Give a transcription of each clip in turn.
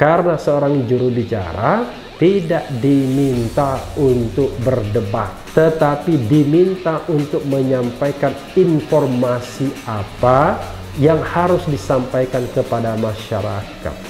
Karena seorang juru bicara tidak diminta untuk berdebat, tetapi diminta untuk menyampaikan informasi apa yang harus disampaikan kepada masyarakat.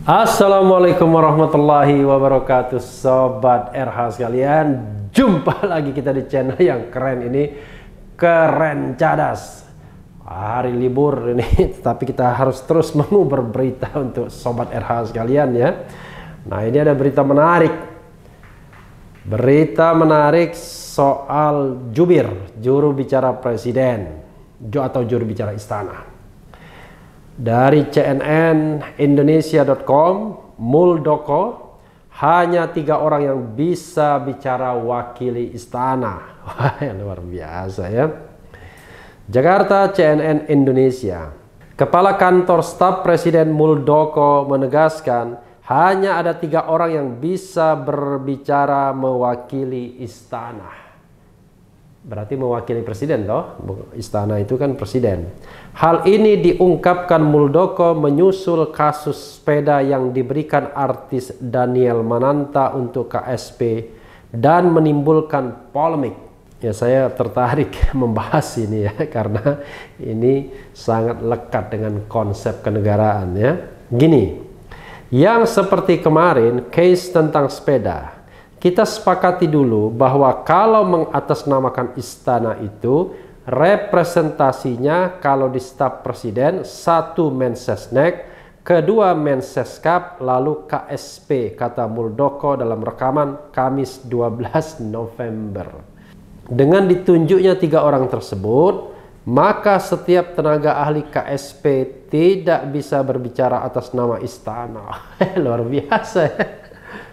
Assalamualaikum warahmatullahi wabarakatuh, Sobat RH sekalian. Jumpa lagi kita di channel yang keren ini, Keren Cadas. Hari libur ini, tapi kita harus terus mengubar berita untuk Sobat RH sekalian ya. Nah, ini ada berita menarik. Berita menarik soal jubir, juru bicara presiden atau juru bicara istana. Dari CNN Indonesia.com, Muldoko, hanya 3 orang yang bisa bicara wakili istana. Wah, luar biasa ya. Jakarta, CNN Indonesia. Kepala Kantor Staf Presiden Muldoko menegaskan hanya ada 3 orang yang bisa berbicara mewakili istana. Berarti mewakili presiden toh, istana itu kan presiden. Hal ini diungkapkan Muldoko menyusul kasus sepeda yang diberikan artis Daniel Mananta untuk KSP dan menimbulkan polemik. Ya, saya tertarik membahas ini ya, karena ini sangat lekat dengan konsep kenegaraan ya. Gini, yang seperti kemarin case tentang sepeda, kita sepakati dulu bahwa kalau mengatasnamakan istana itu representasinya kalau di staf presiden 1 Mensesnek, 2 Menseskap, lalu KSP, kata Muldoko dalam rekaman Kamis 12 November. Dengan ditunjuknya 3 orang tersebut, maka setiap tenaga ahli KSP tidak bisa berbicara atas nama istana. Luar biasa ya.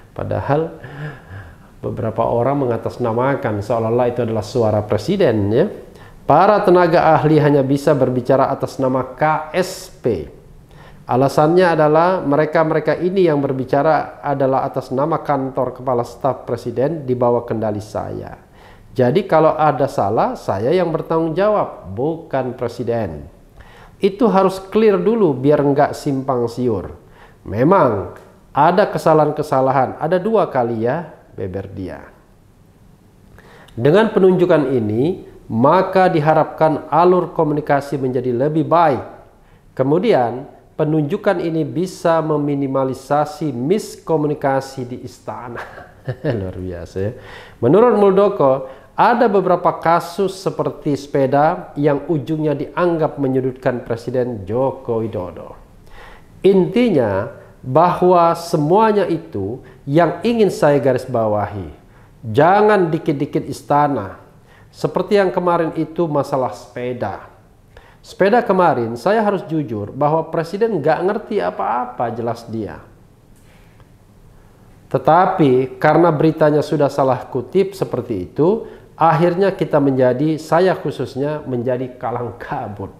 Padahal beberapa orang mengatasnamakan seolah-olah itu adalah suara presiden ya. Para tenaga ahli hanya bisa berbicara atas nama KSP. Alasannya adalah mereka ini yang berbicara adalah atas nama kantor kepala staf presiden di bawah kendali saya. Jadi kalau ada salah, saya yang bertanggung jawab, bukan presiden. Itu harus clear dulu biar nggak simpang siur. Memang ada kesalahan-kesalahan, ada 2 kali ya, beber dia. Dengan penunjukan ini, maka diharapkan alur komunikasi menjadi lebih baik. Kemudian, penunjukan ini bisa meminimalisasi miskomunikasi di istana. Luar biasa ya. Menurut Muldoko, ada beberapa kasus seperti sepeda yang ujungnya dianggap menyudutkan Presiden Joko Widodo. Intinya, bahwa semuanya itu yang ingin saya garis bawahi. Jangan dikit-dikit istana. Seperti yang kemarin itu masalah sepeda. Sepeda kemarin saya harus jujur bahwa presiden nggak ngerti apa-apa, jelas dia. Tetapi karena beritanya sudah salah kutip seperti itu, akhirnya kita saya khususnya menjadi kalang kabut.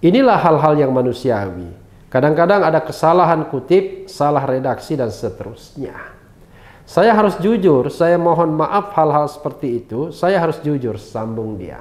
Inilah hal-hal yang manusiawi. Kadang-kadang ada kesalahan kutip, salah redaksi, dan seterusnya. Saya harus jujur, saya mohon maaf hal-hal seperti itu, saya harus jujur, sambung dia.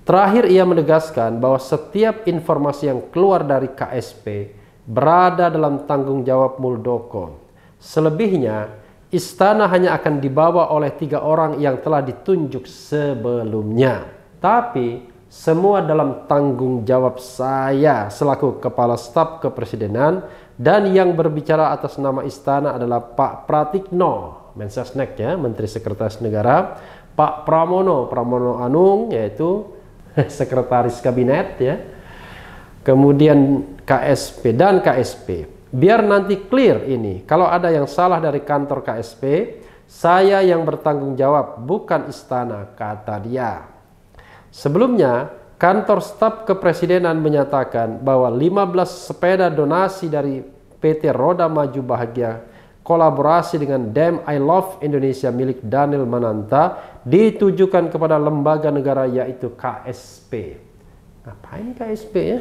Terakhir ia menegaskan bahwa setiap informasi yang keluar dari KSP berada dalam tanggung jawab Muldoko. Selebihnya, istana hanya akan dibawa oleh 3 orang yang telah ditunjuk sebelumnya. Tapi semua dalam tanggung jawab saya selaku Kepala Staf Kepresidenan, dan yang berbicara atas nama istana adalah Pak Pratikno, Mensesnek ya, Menteri Sekretaris Negara, Pak Pramono Anung, yaitu Sekretaris Kabinet ya, kemudian KSP dan KSP. Biar nanti clear ini, kalau ada yang salah dari kantor KSP, saya yang bertanggung jawab, bukan istana, kata dia. Sebelumnya, kantor staf kepresidenan menyatakan bahwa 15 sepeda donasi dari PT Roda Maju Bahagia kolaborasi dengan Damn I Love Indonesia milik Daniel Mananta ditujukan kepada lembaga negara yaitu KSP. Ngapain KSP ya?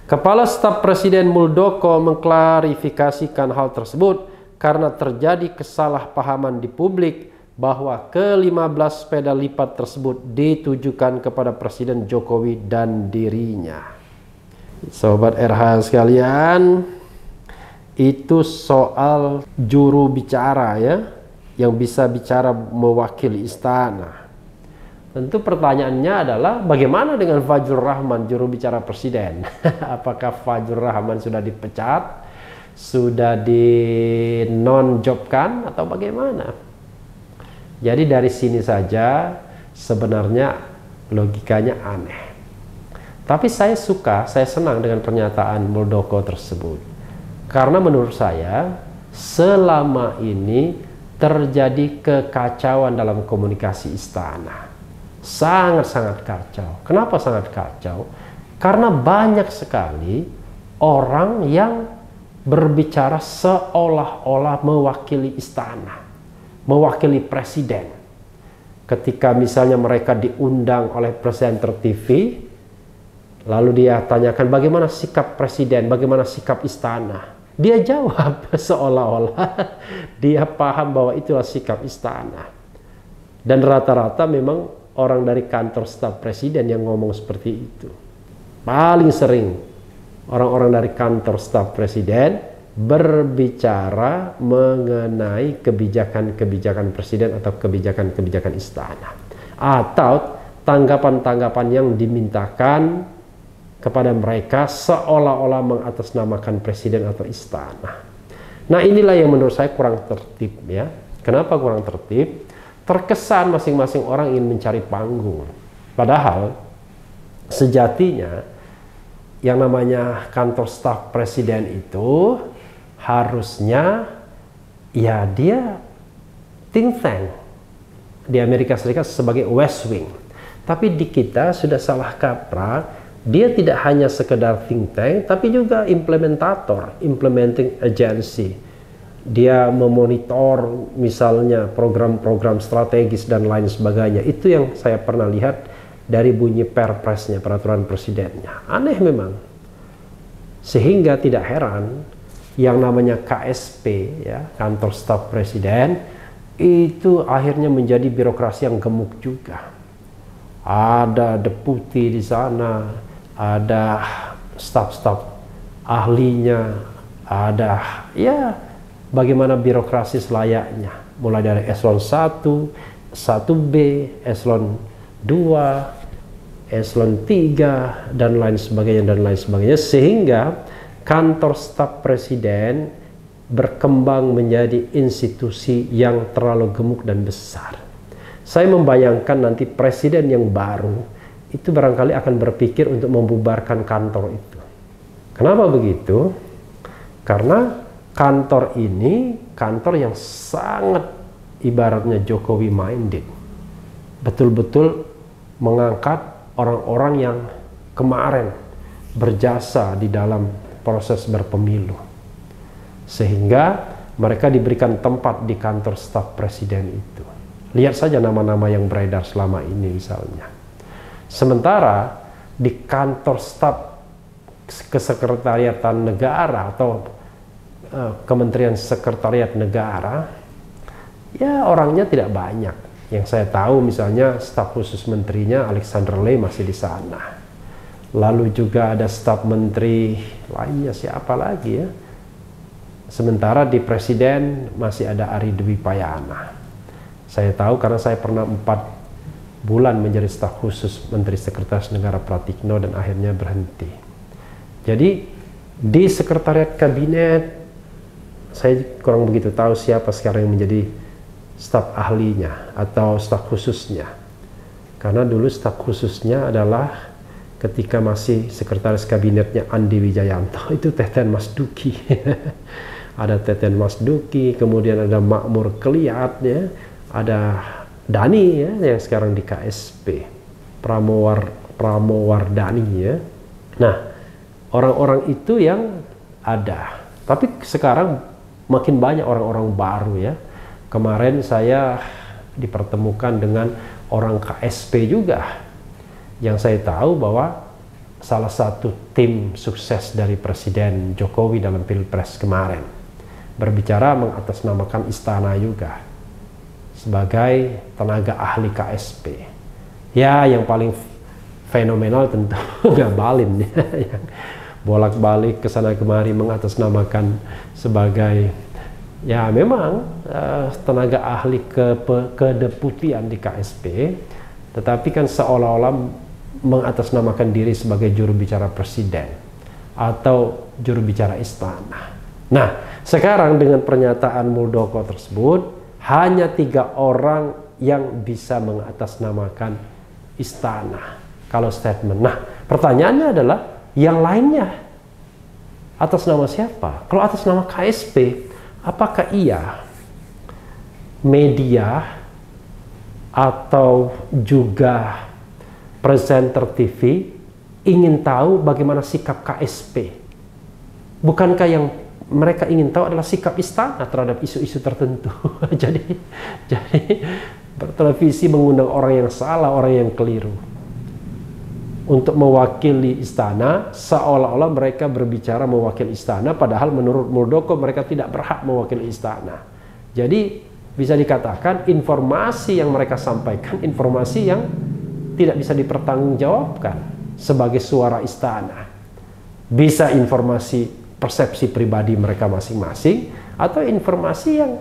Kepala Staf Presiden Muldoko mengklarifikasikan hal tersebut karena terjadi kesalahpahaman di publik bahwa ke-15 sepeda lipat tersebut ditujukan kepada Presiden Jokowi dan dirinya. Sobat RH sekalian, itu soal juru bicara ya, yang bisa bicara mewakili istana. Tentu pertanyaannya adalah bagaimana dengan Fajrul Rahman, juru bicara presiden? Apakah Fajrul Rahman sudah dipecat, sudah di non-jobkan atau bagaimana? Jadi dari sini saja sebenarnya logikanya aneh. Tapi saya senang dengan pernyataan Muldoko tersebut. Karena menurut saya selama ini terjadi kekacauan dalam komunikasi istana. Sangat-sangat kacau. Kenapa sangat kacau? Karena banyak sekali orang yang berbicara seolah-olah mewakili istana, mewakili presiden. Ketika misalnya mereka diundang oleh presenter TV, lalu dia tanyakan bagaimana sikap presiden, bagaimana sikap istana. Dia jawab seolah-olah dia paham bahwa itulah sikap istana. Dan rata-rata memang orang dari kantor staf presiden yang ngomong seperti itu. Paling sering orang-orang dari kantor staf presiden berbicara mengenai kebijakan-kebijakan presiden atau kebijakan-kebijakan istana. Atau tanggapan-tanggapan yang dimintakan kepada mereka seolah-olah mengatasnamakan presiden atau istana. Nah, inilah yang menurut saya kurang tertib ya. Kenapa kurang tertib? Terkesan masing-masing orang ingin mencari panggung. Padahal sejatinya yang namanya kantor staf presiden itu harusnya ya dia think tank. Di Amerika Serikat sebagai West Wing. Tapi di kita sudah salah kaprah. Dia tidak hanya sekedar think tank, tapi juga implementator, implementing agency. Dia memonitor misalnya program-program strategis dan lain sebagainya. Itu yang saya pernah lihat dari bunyi perpresnya, peraturan presidennya. Aneh memang. Sehingga tidak heran yang namanya KSP, ya, kantor staf presiden, itu akhirnya menjadi birokrasi yang gemuk juga. Ada deputi di sana, ada staf-staf ahlinya, ada ya bagaimana birokrasi selayaknya, mulai dari eselon 1, 1B, eselon 2, eselon 3 dan lain sebagainya, sehingga kantor staf presiden berkembang menjadi institusi yang terlalu gemuk dan besar. Saya membayangkan nanti presiden yang baru itu barangkali akan berpikir untuk membubarkan kantor itu. Kenapa begitu? Karena kantor ini kantor yang sangat ibaratnya Jokowi minded. Betul-betul mengangkat orang-orang yang kemarin berjasa di dalam proses berpemilu. Sehingga mereka diberikan tempat di kantor staf presiden itu. Lihat saja nama-nama yang beredar selama ini misalnya. Sementara di kantor staf kesekretariatan negara atau Kementerian Sekretariat Negara, ya orangnya tidak banyak. Yang saya tahu misalnya staf khusus menterinya Alexander Ley masih di sana. Lalu juga ada staf menteri lainnya, siapa lagi ya. Sementara di presiden masih ada Ari Dwi Payana. Saya tahu karena saya pernah 4 bulan menjadi staf khusus Menteri Sekretaris Negara Pratikno dan akhirnya berhenti. Jadi di sekretariat kabinet saya kurang begitu tahu siapa sekarang yang menjadi staf ahlinya atau staf khususnya. Karena dulu staf khususnya adalah ketika masih sekretaris kabinetnya Andi Wijayanto, itu Teten Mas Duki. Ada Teten Mas Duki, kemudian ada Makmur Keliat ya, ada Dani ya yang sekarang di KSP, Pramowardani ya. Nah, orang-orang itu yang ada. Tapi sekarang makin banyak orang-orang baru ya. Kemarin saya dipertemukan dengan orang KSP juga, yang saya tahu bahwa salah satu tim sukses dari Presiden Jokowi dalam Pilpres kemarin berbicara mengatasnamakan istana juga sebagai tenaga ahli KSP. Ya, yang paling fenomenal tentu Ngabalin ya, yang bolak-balik ke sana kemari mengatasnamakan sebagai ya memang tenaga ahli kedeputian di KSP, tetapi kan seolah-olah mengatasnamakan diri sebagai juru bicara presiden atau juru bicara istana. Nah, sekarang dengan pernyataan Muldoko tersebut, hanya 3 orang yang bisa mengatasnamakan istana kalau statement. Nah, pertanyaannya adalah yang lainnya atas nama siapa? Kalau atas nama KSP, apakah ia media atau juga presenter TV ingin tahu bagaimana sikap KSP? Bukankah yang mereka ingin tahu adalah sikap istana terhadap isu-isu tertentu? jadi bertelevisi mengundang orang yang salah, orang yang keliru untuk mewakili istana, seolah-olah mereka berbicara mewakili istana, padahal menurut Muldoko mereka tidak berhak mewakili istana. Jadi bisa dikatakan informasi yang mereka sampaikan, informasi yang tidak bisa dipertanggungjawabkan sebagai suara istana. Bisa informasi persepsi pribadi mereka masing-masing, atau informasi yang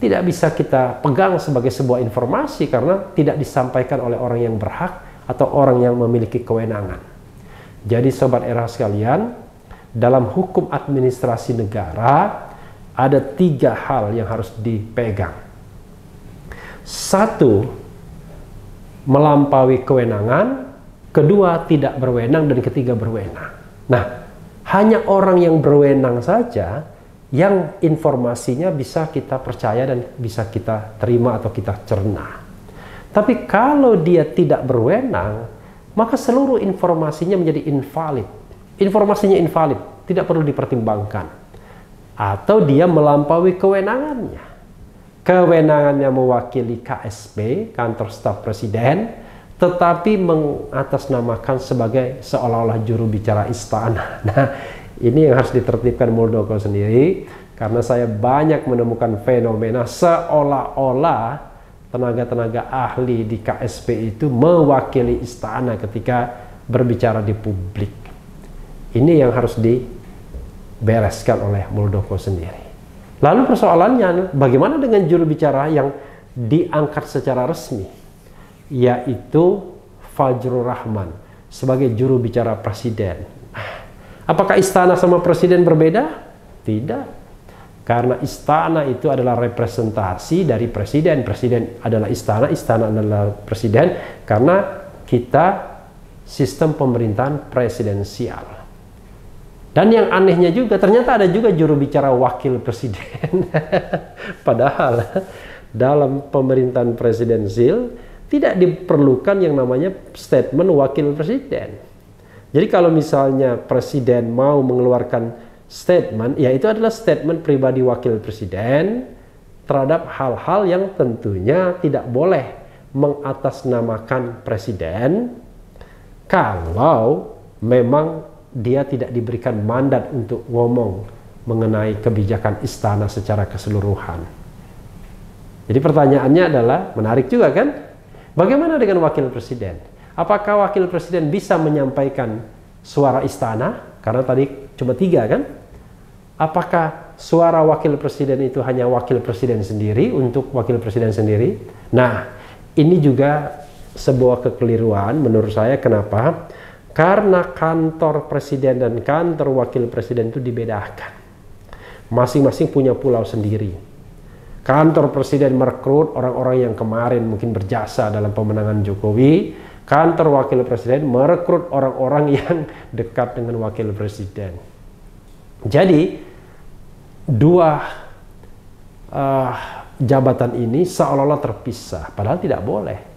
tidak bisa kita pegang sebagai sebuah informasi karena tidak disampaikan oleh orang yang berhak atau orang yang memiliki kewenangan. Jadi Sobat Era sekalian, dalam hukum administrasi negara ada 3 hal yang harus dipegang. 1, melampaui kewenangan. 2, tidak berwenang. Dan 3, berwenang. Nah, hanya orang yang berwenang saja yang informasinya bisa kita percaya dan bisa kita terima atau kita cerna. Tapi kalau dia tidak berwenang, maka seluruh informasinya menjadi invalid. Informasinya invalid, tidak perlu dipertimbangkan. Atau dia melampaui kewenangannya. Kewenangannya mewakili KSP, kantor staf presiden, tetapi mengatasnamakan sebagai seolah-olah juru bicara istana. Nah, ini yang harus ditertibkan Muldoko sendiri, karena saya banyak menemukan fenomena seolah-olah tenaga-tenaga ahli di KSP itu mewakili istana ketika berbicara di publik. Ini yang harus dibereskan oleh Muldoko sendiri. Lalu persoalannya, bagaimana dengan juru bicara yang diangkat secara resmi, yaitu Fajrul Rahman sebagai juru bicara presiden? Apakah istana sama presiden berbeda? Tidak. Karena istana itu adalah representasi dari presiden. Presiden adalah istana, istana adalah presiden. Karena kita sistem pemerintahan presidensial. Dan yang anehnya juga, ternyata ada juga juru bicara wakil presiden. Padahal dalam pemerintahan presidensial tidak diperlukan yang namanya statement wakil presiden. Jadi kalau misalnya presiden mau mengeluarkan statement, ya itu adalah statement pribadi wakil presiden terhadap hal-hal yang tentunya tidak boleh mengatasnamakan presiden kalau memang dia tidak diberikan mandat untuk ngomong mengenai kebijakan istana secara keseluruhan. Jadi pertanyaannya adalah, menarik juga kan? Bagaimana dengan wakil presiden? Apakah wakil presiden bisa menyampaikan suara istana? Karena tadi cuma 3 kan? Apakah suara wakil presiden itu hanya wakil presiden sendiri untuk wakil presiden sendiri? Nah, ini juga sebuah kekeliruan menurut saya. Kenapa? Karena kantor presiden dan kantor wakil presiden itu dibedakan. Masing-masing punya pulau sendiri. Kantor presiden merekrut orang-orang yang kemarin mungkin berjasa dalam pemenangan Jokowi. Kantor wakil presiden merekrut orang-orang yang dekat dengan wakil presiden. Jadi 2 jabatan ini seolah-olah terpisah, padahal tidak boleh.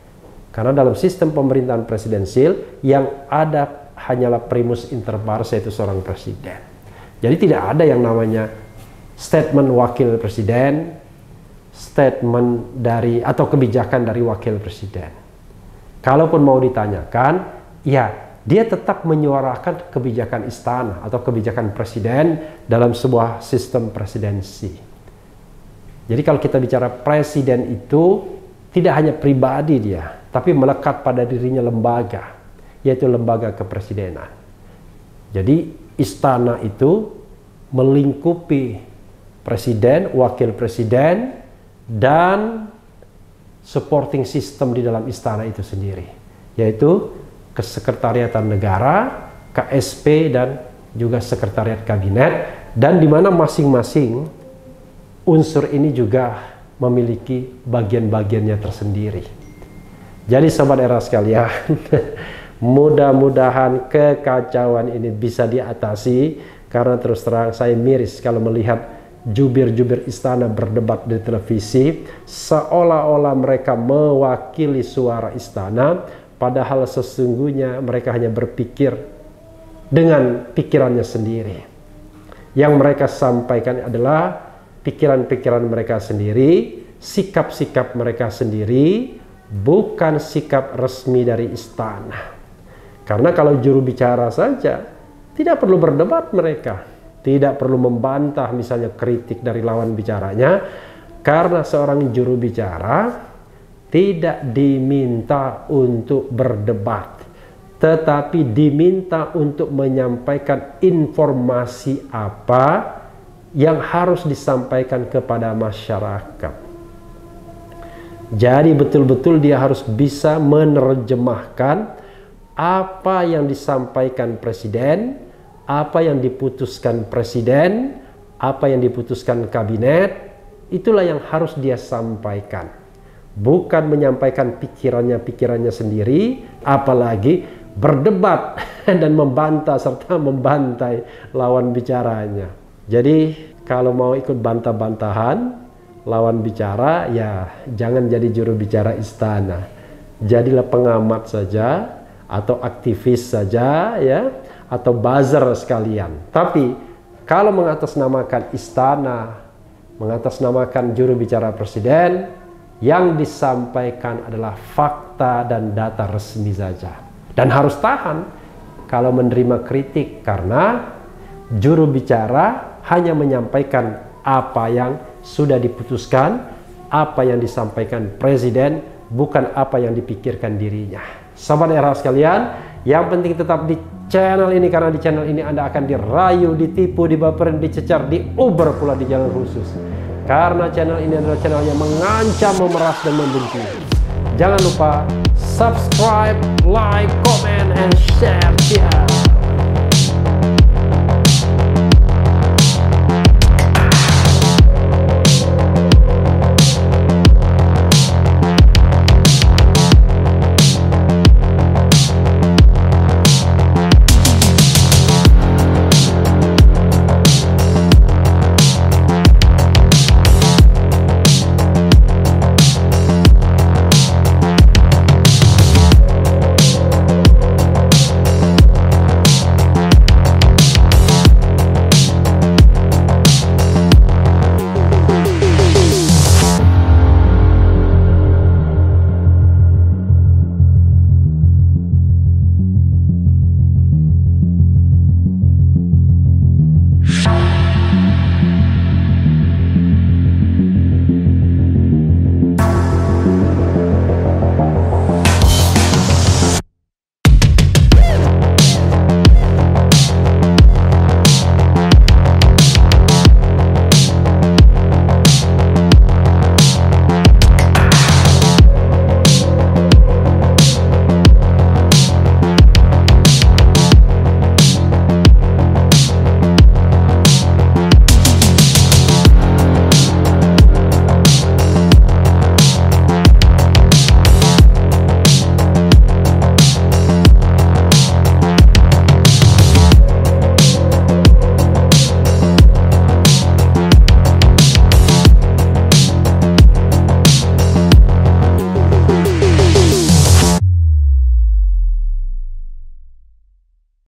Karena dalam sistem pemerintahan presidensial yang ada hanyalah primus inter pares, yaitu seorang presiden. Jadi tidak ada yang namanya statement wakil presiden, statement dari atau kebijakan dari wakil presiden. Kalaupun mau ditanyakan, ya dia tetap menyuarakan kebijakan istana atau kebijakan presiden dalam sebuah sistem presidensi. Jadi kalau kita bicara presiden itu tidak hanya pribadi dia, tapi melekat pada dirinya lembaga, yaitu lembaga kepresidenan. Jadi istana itu melingkupi presiden, wakil presiden, dan supporting system di dalam istana itu sendiri, yaitu Kesekretariatan Negara, KSP, dan juga Sekretariat Kabinet, dan di mana masing-masing unsur ini juga memiliki bagian-bagiannya tersendiri. Jadi sobat era sekalian, mudah-mudahan kekacauan ini bisa diatasi, karena terus terang saya miris kalau melihat jubir-jubir istana berdebat di televisi seolah-olah mereka mewakili suara istana, padahal sesungguhnya mereka hanya berpikir dengan pikirannya sendiri. Yang mereka sampaikan adalah pikiran-pikiran mereka sendiri, sikap-sikap mereka sendiri, bukan sikap resmi dari istana. Karena kalau juru bicara saja, tidak perlu berdebat mereka, tidak perlu membantah misalnya kritik dari lawan bicaranya, karena seorang juru bicara tidak diminta untuk berdebat, tetapi diminta untuk menyampaikan informasi apa yang harus disampaikan kepada masyarakat. Jadi betul-betul dia harus bisa menerjemahkan apa yang disampaikan presiden, apa yang diputuskan presiden, apa yang diputuskan kabinet, itulah yang harus dia sampaikan. Bukan menyampaikan pikirannya sendiri, apalagi berdebat dan membantah serta membantai lawan bicaranya. Jadi kalau mau ikut bantah-bantahan lawan bicara, ya jangan jadi juru bicara istana. Jadilah pengamat saja atau aktivis saja, ya, atau buzzer sekalian. Tapi kalau mengatasnamakan istana, mengatasnamakan juru bicara presiden, yang disampaikan adalah fakta dan data resmi saja. Dan harus tahan kalau menerima kritik, karena juru bicara hanya menyampaikan apa yang sudah diputuskan, apa yang disampaikan presiden, bukan apa yang dipikirkan dirinya. Sahabat era sekalian, yang penting tetap di channel ini, karena di channel ini Anda akan dirayu, ditipu, dibaperin, dicecar, diuber pula di jalan khusus. Karena channel ini adalah channel yang mengancam, memeras, dan membenci. Jangan lupa subscribe, like, comment, and share.